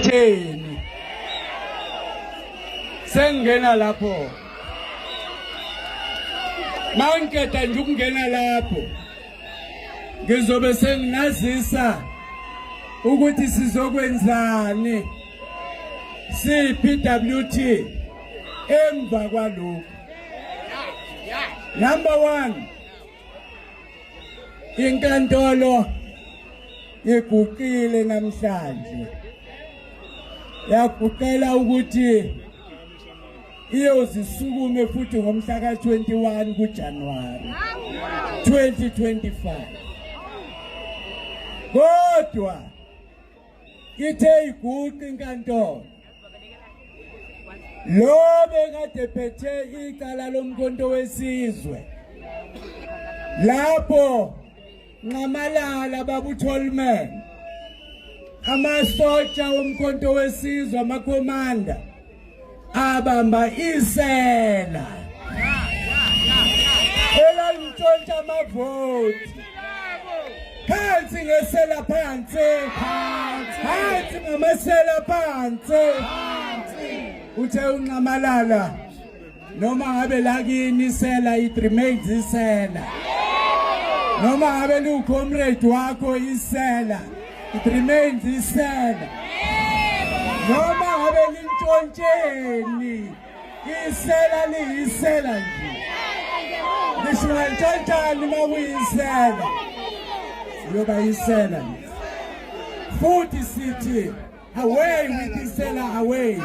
ngitheni sengena lapho mangikeda nje ukungena lapho ngizobe senginazisa ukuthi sizokwenzani CPWT emva kwalokho. Number 1, inkantolo iguqile namhlanje yaguqela ukuthi iyozisukume futhi ngomhla ka-21 kuJanuwari 2025. Kodwa ithe iguqe inkantolo lo bekade phethe icala lomkhonto wesizwe lapho Ncamalala Babu Tolman amasotsha womkhonto wesizwe amakomanda abamba isela elantshontsha amavoti phansi ngesela phansi ngamasela phansi uthe uNcamalala noma ngabe lakini isela it remains isela noma ngabe lucomrade wakho isela it remains isela noma ngabe lintshontsheni isela liyisela nje lishintshontshani makuyisela yoba isela futhi sithi away with isela away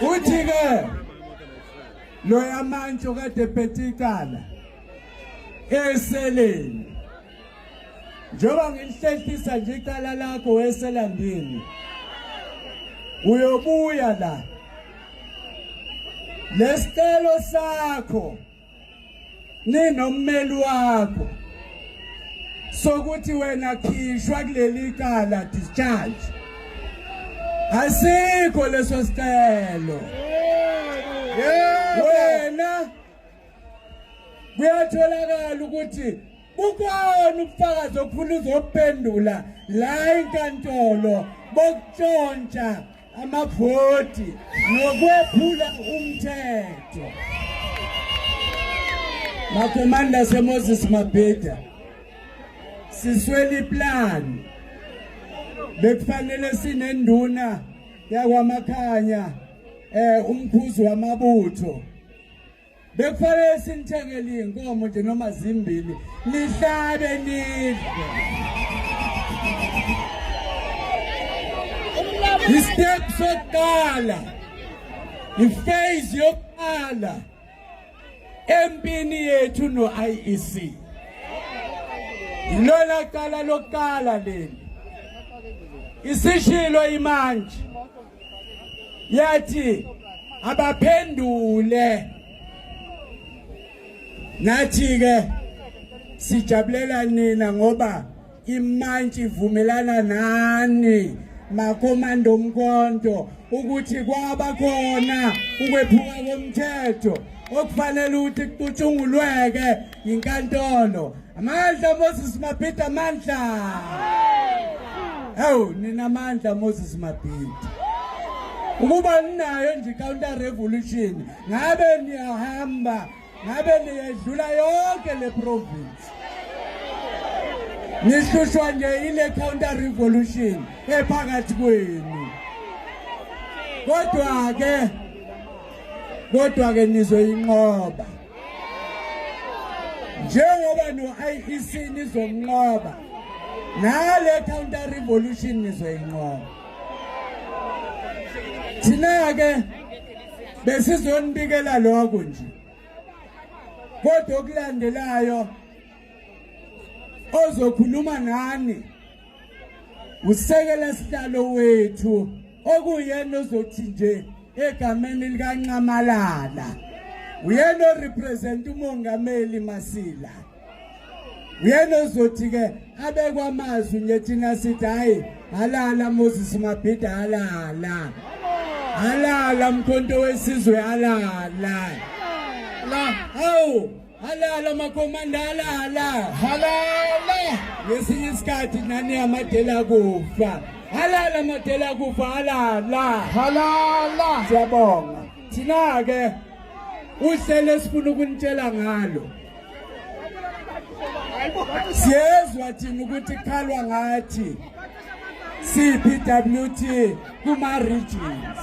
uthi ke lo yamantsho kade phethe icala eseleni njoba ngilihlehlisa nje icala lakho weselandini uyobuya la lesicelo sakho ninommeli wakho sokuthi wena khishwa kuleli cala discharge asikho leso sicelo wena kuyatholakala ukuthi bukhona ubufakazi okhulu uzophendula la inkantolo bokutshontsha amavoti nokwephula umthetho. Makomanda seMoses Mabhida siswele iplan bekufanele sinenduna yakwaMakhanya umkhuzi wamabutho bekufanele sinithengele inkomo nje noma zimbili lihlabe nidle istep sokuqala iphase yokuqala empini yethu no IEC ilona cala lokuqala leli isishilo imanje yathi abaphendule nathi ke sijabulela nina ngoba imanje ivumelana nani makomando omkhonto ukuthi kwaba khona ukwephuka komthetho okufanele ukuthi kucutshungulweke inkantolo. Amandla Moses Mabhida amandla. Hawu nina amandla Moses Mabhida. Ukuba ninayo nje counter revolution ngabe niyahamba ngabe niyedlula yonke le province. Nihlushwa nje ile counter revolution ephakathi kwenu. Kodwa ke nizoyinqoba. Njengoba no IEC nizonqoba nale counter revolution nizoyinqoba. Thina ke besizonibikela lokho nje. Kodwa okulandelayo ozokhuluma nani usekela sihlalo wethu okuyena ozothi nje egameni likaNcamalala uyena represent umongameli Masila uyena ozothi ke abekwa amazwi nje thina sithi hayi halala Moses Mabhida halala mkhonto wesizwe halala la hawu halala makomanda halala Halala. ngesinye isikhathi nani amadela kufa halala amadela kufa halala Halala. siyabonga thina ke uhlelo esifuna ukunitshela ngalo siyezwa thina ukuthi khalwa ngathi CPWT kuma regions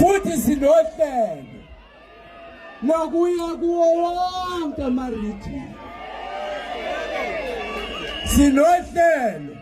futhi sinohlelo lokuya kuwo wonke ama regions sinohlelo